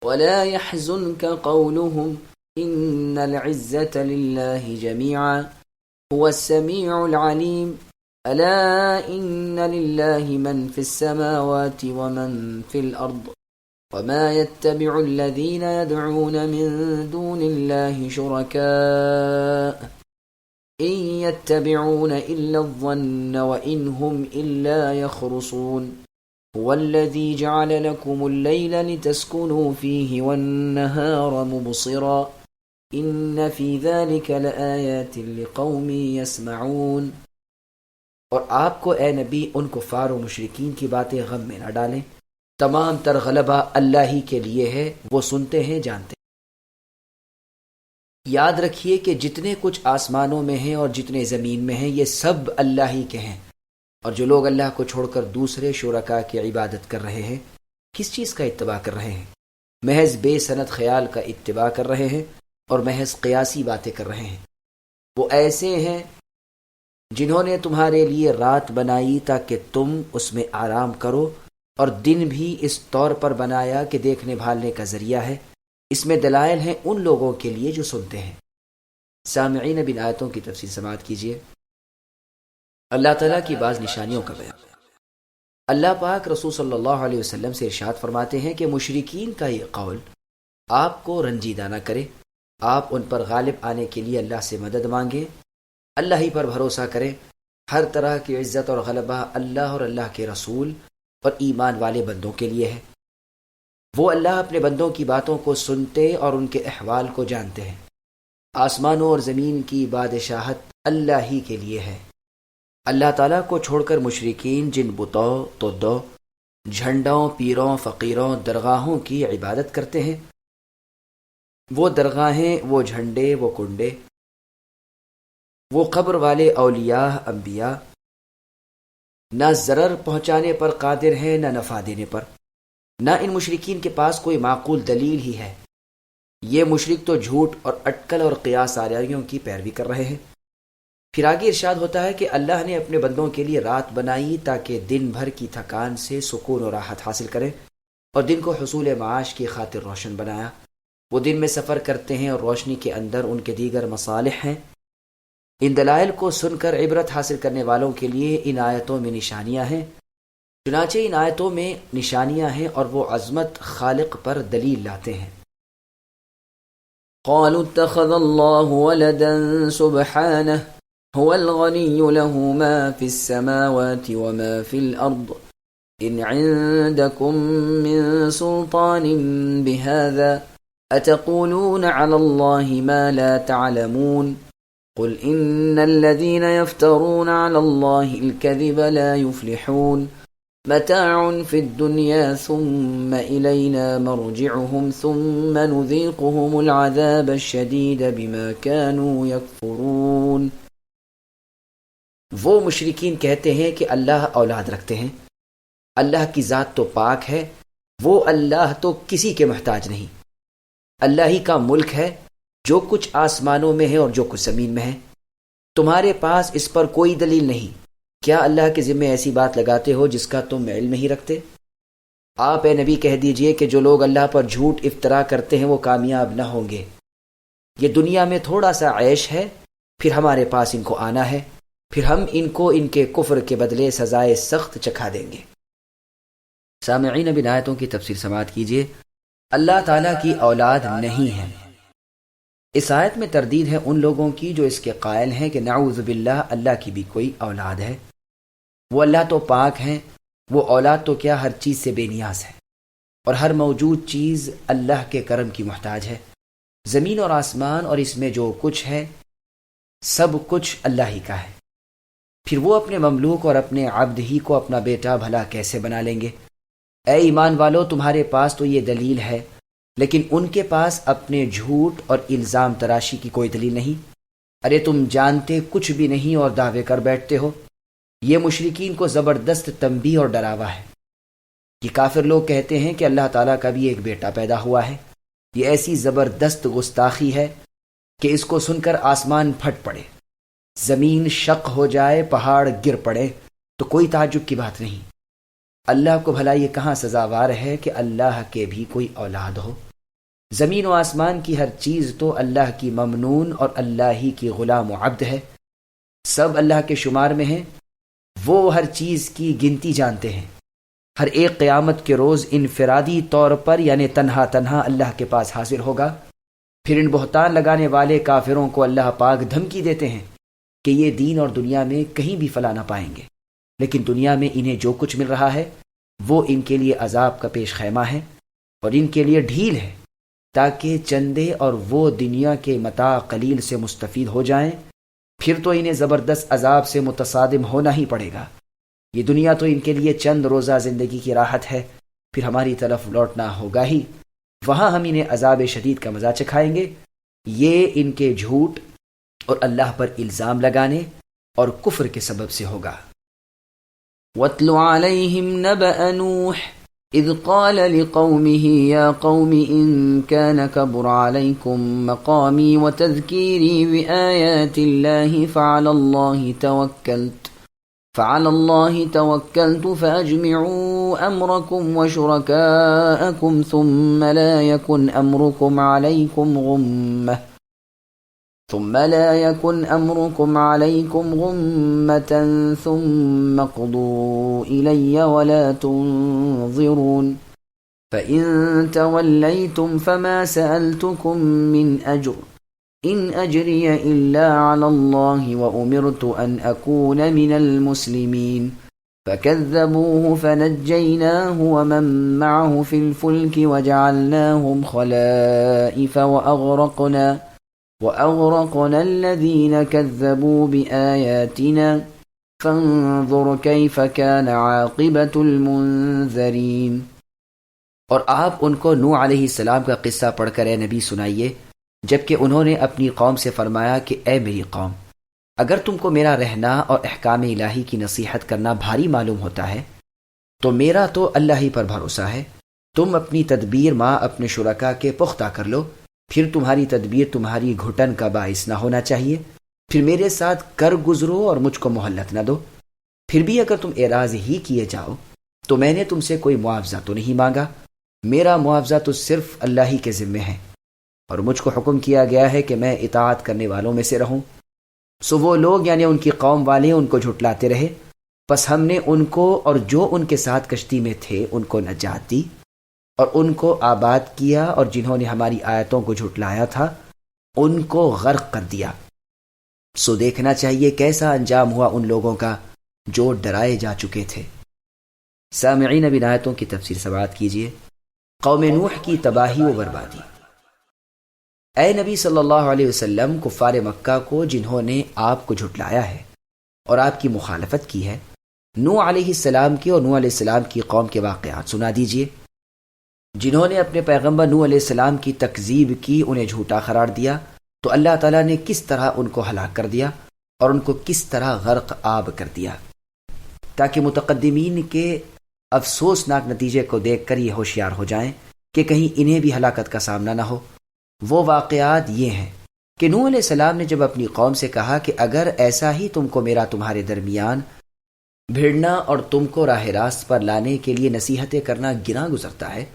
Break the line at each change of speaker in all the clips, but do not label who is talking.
ولا يحزنك قولهم إن العزة لله جميعا هو السميع العليم ألا إن لله من في السماوات ومن في الأرض وما يتبع الذين يدعون من دون الله شركاء إن يتبعون إلا الظن وإن هم إلا يخرصون هو الذي جعل لكم الليل لتسكنوا فيه والنهار مبصرا إن في ذلك لآيات لقوم يسمعون۔ اور آپ کو اے نبی ان کفار و مشرکین کی باتیں غم میں نہ ڈالیں، تمام تر غلبہ اللہ ہی کے لیے ہے، وہ سنتے ہیں جانتے ہیں۔ یاد رکھیے کہ جتنے کچھ آسمانوں میں ہیں اور جتنے زمین میں ہیں یہ سب اللہ ہی کے ہیں، اور جو لوگ اللہ کو چھوڑ کر دوسرے شرکاء کی عبادت کر رہے ہیں کس چیز کا اتباع کر رہے ہیں؟ محض بے سند خیال کا اتباع کر رہے ہیں اور محض قیاسی باتیں کر رہے ہیں۔ وہ ایسے ہیں جنہوں نے تمہارے لیے رات بنائی تاکہ تم اس میں آرام کرو، اور دن بھی اس طور پر بنایا کہ دیکھنے بھالنے کا ذریعہ ہے، اس میں دلائل ہیں ان لوگوں کے لیے جو سنتے ہیں۔ سامعین بن آیتوں کی تفسیر سماعت کیجیے۔ اللہ تعالیٰ کی بعض نشانیوں کا بیان۔ اللہ پاک رسول صلی اللہ علیہ وسلم سے ارشاد فرماتے ہیں کہ مشرکین کا یہ قول آپ کو رنجیدہ نہ کرے، آپ ان پر غالب آنے کے لیے اللہ سے مدد مانگیں، اللہ ہی پر بھروسہ کریں۔ ہر طرح کی عزت اور غلبہ اللہ اور اللہ کے رسول اور ایمان والے بندوں کے لیے ہے۔ وہ اللہ اپنے بندوں کی باتوں کو سنتے اور ان کے احوال کو جانتے ہیں۔ آسمانوں اور زمین کی بادشاہت اللہ ہی کے لیے ہے۔ اللہ تعالیٰ کو چھوڑ کر مشرکین جن بتوں تو دو جھنڈوں، پیروں، فقیروں، درگاہوں کی عبادت کرتے ہیں، وہ درگاہیں، وہ جھنڈے، وہ کنڈے، وہ قبر والے اولیاء انبیاء نہ ضرر پہنچانے پر قادر ہیں نہ نفع دینے پر، نہ ان مشرکین کے پاس کوئی معقول دلیل ہی ہے۔ یہ مشرک تو جھوٹ اور اٹکل اور قیاس آراریوں کی پیروی کر رہے ہیں۔ پھر آگے ارشاد ہوتا ہے کہ اللہ نے اپنے بندوں کے لیے رات بنائی تاکہ دن بھر کی تھکان سے سکون و راحت حاصل کریں، اور دن کو حصول معاش کی خاطر روشن بنایا۔ وہ دن میں سفر کرتے ہیں اور روشنی کے اندر ان کے دیگر مصالح ہیں۔ ان دلائل کو سن کر عبرت حاصل کرنے والوں کے لیے ان آیتوں میں نشانیاں ہیں۔ چنانچہ ان آیتوں میں نشانیاں ہیں اور وہ عظمت خالق پر دلیل لاتے ہیں۔ قالوا اتخذ الله ولدا سبحانه هو الغني له ما في السماوات وما في الأرض إن عندكم من سلطان بهذا أتقولون على الله ما لا تعلمون قل إن الذين يفترون على الله الكذب لا يفلحون متاع في الدنيا ثم إلينا مرجعهم ثم نذيقهم العذاب الشديد بما كانوا يكفرون۔ وہ مشرکین کہتے ہیں کہ اللہ اولاد رکھتے ہیں، اللہ کی ذات تو پاک ہے، وہ اللہ تو کسی کے محتاج نہیں، اللہ ہی کا ملک ہے، جو کچھ آسمانوں میں ہے اور جو کچھ زمین میں ہے، تمہارے پاس اس پر کوئی دلیل نہیں، کیا اللہ کے ذمے ایسی بات لگاتے ہو جس کا تم علم نہیں رکھتے؟ آپ اے نبی کہہ دیجئے کہ جو لوگ اللہ پر جھوٹ افطرا کرتے ہیں وہ کامیاب نہ ہوں گے۔ یہ دنیا میں تھوڑا سا عیش ہے، پھر ہمارے پاس ان کو آنا ہے، پھر ہم ان کو ان کے کفر کے بدلے سزائے سخت چکھا دیں گے۔ سامعین بن آیتوں کی تفسیر سماعت کیجیے۔ اللہ تعالیٰ کی اولاد نہیں ہے۔ اس آیت میں تردید ہے ان لوگوں کی جو اس کے قائل ہیں کہ نعوذ باللہ اللہ کی بھی کوئی اولاد ہے۔ وہ اللہ تو پاک ہیں، وہ اولاد تو کیا ہر چیز سے بے نیاز ہے، اور ہر موجود چیز اللہ کے کرم کی محتاج ہے۔ زمین اور آسمان اور اس میں جو کچھ ہے سب کچھ اللہ ہی کا ہے، پھر وہ اپنے مملوک اور اپنے عبد ہی کو اپنا بیٹا بھلا کیسے بنا لیں گے؟ اے ایمان والو، تمہارے پاس تو یہ دلیل ہے، لیکن ان کے پاس اپنے جھوٹ اور الزام تراشی کی کوئی دلیل نہیں۔ ارے تم جانتے کچھ بھی نہیں اور دعوے کر بیٹھتے ہو۔ یہ مشرکین کو زبردست تنبیہ اور ڈراوا ہے۔ یہ کافر لوگ کہتے ہیں کہ اللہ تعالیٰ کا بھی ایک بیٹا پیدا ہوا ہے۔ یہ ایسی زبردست گستاخی ہے کہ اس کو سن کر آسمان پھٹ پڑے، زمین شق ہو جائے، پہاڑ گر پڑے تو کوئی تعجب کی بات نہیں۔ اللہ کو بھلا یہ کہاں سزاوار ہے کہ اللہ کے بھی کوئی اولاد ہو؟
زمین و آسمان کی ہر چیز تو اللہ کی ممنون اور اللہ ہی کی غلام و عبد ہے، سب اللہ کے شمار میں ہیں، وہ ہر چیز کی گنتی جانتے ہیں۔ ہر ایک قیامت کے روز انفرادی طور پر یعنی تنہا تنہا اللہ کے پاس حاضر ہوگا۔ پھر ان بہتان لگانے والے کافروں کو اللہ پاک دھمکی دیتے ہیں کہ یہ دین اور دنیا میں کہیں بھی فلاح نہ پائیں گے، لیکن دنیا میں انہیں جو کچھ مل رہا ہے وہ ان کے لیے عذاب کا پیش خیمہ ہے اور ان کے لیے ڈھیل ہے، تاکہ چندے اور وہ دنیا کے متاع قلیل سے مستفید ہو جائیں، پھر تو انہیں زبردست عذاب سے متصادم ہونا ہی پڑے گا۔ یہ دنیا تو ان کے لیے چند روزہ زندگی کی راحت ہے، پھر ہماری طرف لوٹنا ہوگا ہی، وہاں ہم انہیں عذاب شدید کا مزہ چکھائیں گے۔ یہ ان کے جھوٹ اور اللہ پر الزام لگانے اور کفر کے سبب سے ہوگا۔
وَاتْلُ عَلَيْهِمْ نَبَأَ نُوحٍ إِذْ قَالَ لِقَوْمِهِ يَا قَوْمِ إِن كَانَ كَبُرَ عَلَيْكُمْ مَقَامِي وَتَذْكِيرِي بِآيَاتِ اللَّهِ فعلى الله توكلت فأجمعوا أمركم وشركاءكم ثم لا يكن أمركم عليكم غمة ثم اقضوا إلي ولا تنظرون فإن توليتم فما سألتكم من أجر إن أجري إلا على الله وأمرت أن أكون من المسلمين فكذبوه فنجيناه ومن معه في الفلك وجعلناهم خلائف وأغرقنا الذين كذبوا بآياتنا فانظر كيف كان عاقبة المنذرين۔
اور آپ ان کو نوح علیہ السلام کا قصہ پڑھ کر اے نبی سنائیے، جبکہ انہوں نے اپنی قوم سے فرمایا کہ اے میری قوم، اگر تم کو میرا رہنا اور احکام الہی کی نصیحت کرنا بھاری معلوم ہوتا ہے تو میرا تو اللہ ہی پر بھروسہ ہے۔ تم اپنی تدبیر ماں اپنے شرکا کے پختہ کر لو، پھر تمہاری تدبیر تمہاری گھٹن کا باعث نہ ہونا چاہیے، پھر میرے ساتھ کر گزرو اور مجھ کو مہلت نہ دو۔ پھر بھی اگر تم اعراض ہی کیے جاؤ تو میں نے تم سے کوئی معاوضہ تو نہیں مانگا، میرا معاوضہ تو صرف اللہ ہی کے ذمے ہے، اور مجھ کو حکم کیا گیا ہے کہ میں اطاعت کرنے والوں میں سے رہوں۔ سو وہ لوگ یعنی ان کی قوم والے ان کو جھٹلاتے رہے، پس ہم نے ان کو اور جو ان کے ساتھ کشتی میں تھے ان کو نجات دی اور ان کو آباد کیا، اور جنہوں نے ہماری آیتوں کو جھٹلایا تھا ان کو غرق کر دیا۔ سو دیکھنا چاہیے کیسا انجام ہوا ان لوگوں کا جو ڈرائے جا چکے تھے۔ سامعین، اب ان آیتوں کی تفسیر سماعت کیجیے۔ قوم نوح کی تباہی و بربادی۔ اے نبی صلی اللہ علیہ وسلم، کفار مکہ کو جنہوں نے آپ کو جھٹلایا ہے اور آپ کی مخالفت کی ہے، نوح علیہ السلام کی اور نوح علیہ السلام کی قوم کے واقعات سنا دیجیے۔ جنہوں نے اپنے پیغمبر نوح علیہ السلام کی تکذیب کی، انہیں جھوٹا قرار دیا، تو اللہ تعالیٰ نے کس طرح ان کو ہلاک کر دیا اور ان کو کس طرح غرق آب کر دیا، تاکہ متقدمین کے افسوسناک نتیجے کو دیکھ کر یہ ہوشیار ہو جائیں کہ کہیں انہیں بھی ہلاکت کا سامنا نہ ہو۔ وہ واقعات یہ ہیں کہ نوح علیہ السلام نے جب اپنی قوم سے کہا کہ اگر ایسا ہی تم کو میرا تمہارے درمیان بھیڑنا اور تم کو راہ راست پر لانے کے لیے نصیحتیں کرنا گراں گزرتا ہے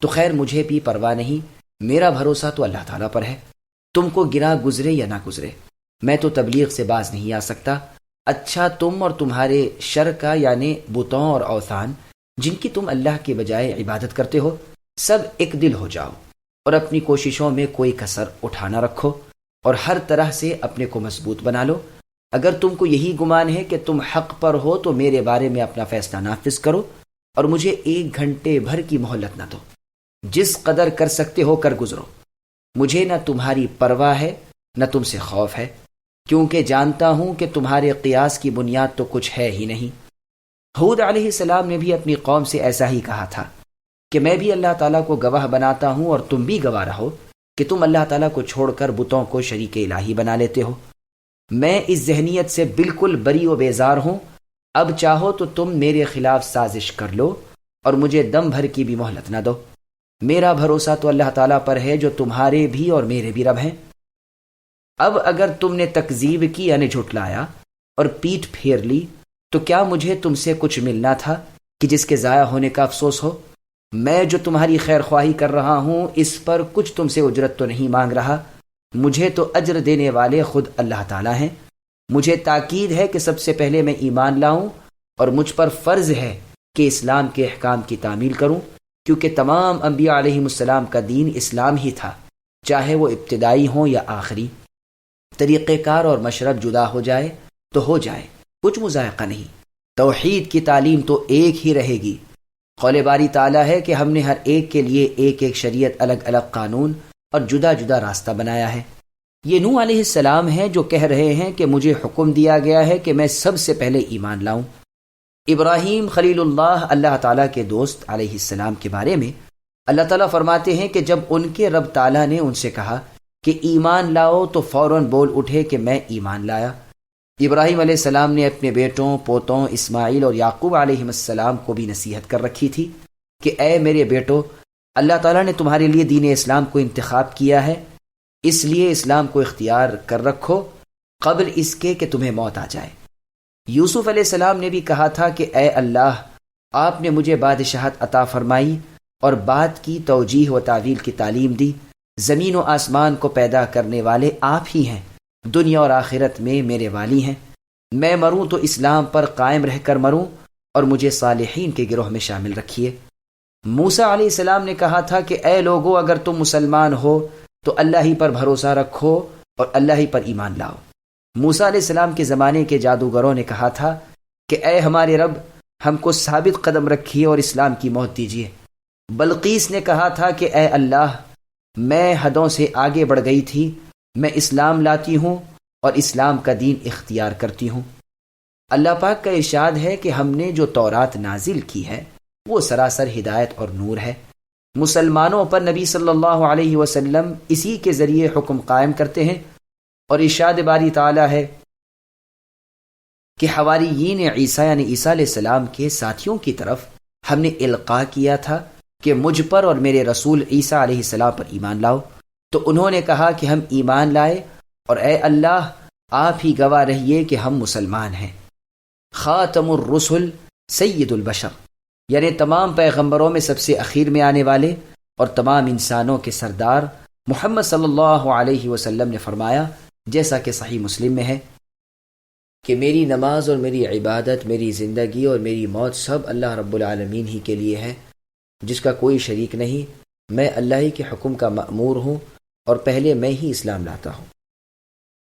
تو خیر مجھے بھی پرواہ نہیں، میرا بھروسہ تو اللہ تعالیٰ پر ہے، تم کو گراں گزرے یا نہ گزرے میں تو تبلیغ سے باز نہیں آ سکتا۔ اچھا تم اور تمہارے شر کا یعنی بتوں اور اوثان جن کی تم اللہ کے بجائے عبادت کرتے ہو سب ایک دل ہو جاؤ اور اپنی کوششوں میں کوئی کسر اٹھانا رکھو اور ہر طرح سے اپنے کو مضبوط بنا لو۔ اگر تم کو یہی گمان ہے کہ تم حق پر ہو تو میرے بارے میں اپنا فیصلہ نافذ کرو اور مجھے 1 گھنٹے بھر کی مہلت نہ دو، جس قدر کر سکتے ہو کر گزرو، مجھے نہ تمہاری پرواہ ہے نہ تم سے خوف ہے، کیونکہ جانتا ہوں کہ تمہارے قیاس کی بنیاد تو کچھ ہے ہی نہیں۔ ہود علیہ السلام نے بھی اپنی قوم سے ایسا ہی کہا تھا کہ میں بھی اللہ تعالیٰ کو گواہ بناتا ہوں اور تم بھی گواہ رہو کہ تم اللہ تعالیٰ کو چھوڑ کر بتوں کو شریک الہی بنا لیتے ہو۔ میں اس ذہنیت سے بالکل بری و بیزار ہوں، اب چاہو تو تم میرے خلاف سازش کر لو اور مجھے دم بھر کی بھی مہلت نہ دو، میرا بھروسہ تو اللہ تعالیٰ پر ہے جو تمہارے بھی اور میرے بھی رب ہیں۔ اب اگر تم نے تکذیب کی یعنی جھٹلایا اور پیٹھ پھیر لی تو کیا مجھے تم سے کچھ ملنا تھا کہ جس کے ضائع ہونے کا افسوس ہو؟ میں جو تمہاری خیر خواہی کر رہا ہوں اس پر کچھ تم سے اجرت تو نہیں مانگ رہا، مجھے تو اجر دینے والے خود اللہ تعالیٰ ہیں۔ مجھے تاکید ہے کہ سب سے پہلے میں ایمان لاؤں اور مجھ پر فرض ہے کہ اسلام کے احکام کی تعمیل کروں، کیونکہ تمام انبیاء علیہم السلام کا دین اسلام ہی تھا، چاہے وہ ابتدائی ہوں یا آخری۔ طریقہ کار اور مشرب جدا ہو جائے تو ہو جائے، کچھ مذائقہ نہیں، توحید کی تعلیم تو ایک ہی رہے گی۔ قول باری تعالیٰ ہے کہ ہم نے ہر ایک کے لیے ایک ایک شریعت، الگ الگ قانون اور جدا جدا راستہ بنایا ہے۔ یہ نوح علیہ السلام ہیں جو کہہ رہے ہیں کہ مجھے حکم دیا گیا ہے کہ میں سب سے پہلے ایمان لاؤں۔ ابراہیم خلیل اللہ، اللہ تعالیٰ کے دوست علیہ السلام کے بارے میں اللہ تعالیٰ فرماتے ہیں کہ جب ان کے رب تعالیٰ نے ان سے کہا کہ ایمان لاؤ تو فوراً بول اٹھے کہ میں ایمان لایا۔ ابراہیم علیہ السلام نے اپنے بیٹوں، پوتوں اسماعیل اور یعقوب علیہ السلام کو بھی نصیحت کر رکھی تھی کہ اے میرے بیٹو، اللہ تعالیٰ نے تمہارے لیے دین اسلام کو انتخاب کیا ہے، اس لیے اسلام کو اختیار کر رکھو قبل اس کے کہ تمہیں موت آ جائے۔ یوسف علیہ السلام نے بھی کہا تھا کہ اے اللہ، آپ نے مجھے بادشاہت عطا فرمائی اور بات کی توجیہ و تعویل کی تعلیم دی، زمین و آسمان کو پیدا کرنے والے آپ ہی ہیں، دنیا اور آخرت میں میرے والی ہیں، میں مروں تو اسلام پر قائم رہ کر مروں اور مجھے صالحین کے گروہ میں شامل رکھیے۔ موسیٰ علیہ السلام نے کہا تھا کہ اے لوگو، اگر تم مسلمان ہو تو اللہ ہی پر بھروسہ رکھو اور اللہ ہی پر ایمان لاؤ۔ موسیٰ علیہ السلام کے زمانے کے جادوگروں نے کہا تھا کہ اے ہمارے رب، ہم کو ثابت قدم رکھیے اور اسلام کی موت دیجیے۔ بلقیس نے کہا تھا کہ اے اللہ، میں حدوں سے آگے بڑھ گئی تھی، میں اسلام لاتی ہوں اور اسلام کا دین اختیار کرتی ہوں۔ اللہ پاک کا ارشاد ہے کہ ہم نے جو تورات نازل کی ہے وہ سراسر ہدایت اور نور ہے۔ مسلمانوں پر نبی صلی اللہ علیہ وسلم اسی کے ذریعے حکم قائم کرتے ہیں، اور ارشاد باری تعالیٰ ہے کہ حواریین عیسیٰ یعنی عیسیٰ علیہ السلام کے ساتھیوں کی طرف ہم نے القاء کیا تھا کہ مجھ پر اور میرے رسول عیسیٰ علیہ السلام پر ایمان لاؤ، تو انہوں نے کہا کہ ہم ایمان لائے، اور اے اللہ آپ ہی گواہ رہیے کہ ہم مسلمان ہیں۔ خاتم الرسل سید البشر، یعنی تمام پیغمبروں میں سب سے اخیر میں آنے والے اور تمام انسانوں کے سردار محمد صلی اللہ علیہ وسلم نے فرمایا، جیسا کہ صحیح مسلم میں ہے کہ میری نماز اور میری عبادت، میری زندگی اور میری موت سب اللہ رب العالمین ہی کے لیے ہے، جس کا کوئی شریک نہیں۔ میں اللہ ہی کے حکم کا مأمور ہوں اور پہلے میں ہی اسلام لاتا ہوں۔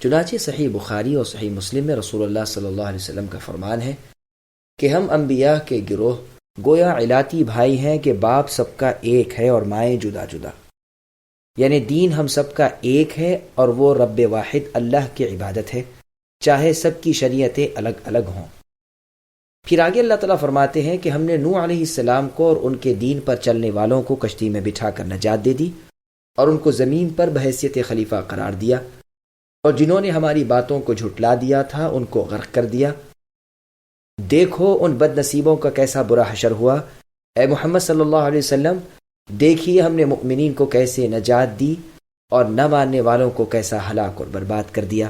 چنانچہ صحیح بخاری اور صحیح مسلم میں رسول اللہ صلی اللہ علیہ وسلم کا فرمان ہے کہ ہم انبیاء کے گروہ گویا علاتی بھائی ہیں کہ باپ سب کا ایک ہے اور مائیں جدا جدا، یعنی دین ہم سب کا ایک ہے اور وہ رب واحد اللہ کی عبادت ہے، چاہے سب کی شریعتیں الگ الگ ہوں۔ پھر آگے اللہ تعالیٰ فرماتے ہیں کہ ہم نے نوح علیہ السلام کو اور ان کے دین پر چلنے والوں کو کشتی میں بٹھا کر نجات دے دی اور ان کو زمین پر بحیثیت خلیفہ قرار دیا، اور جنہوں نے ہماری باتوں کو جھٹلا دیا تھا ان کو غرق کر دیا۔ دیکھو ان بد نصیبوں کا کیسا برا حشر ہوا۔ اے محمد صلی اللہ علیہ وسلم، دیکھیے ہم نے مؤمنین کو کیسے نجات دی اور نہ ماننے والوں کو کیسا ہلاک اور برباد کر دیا۔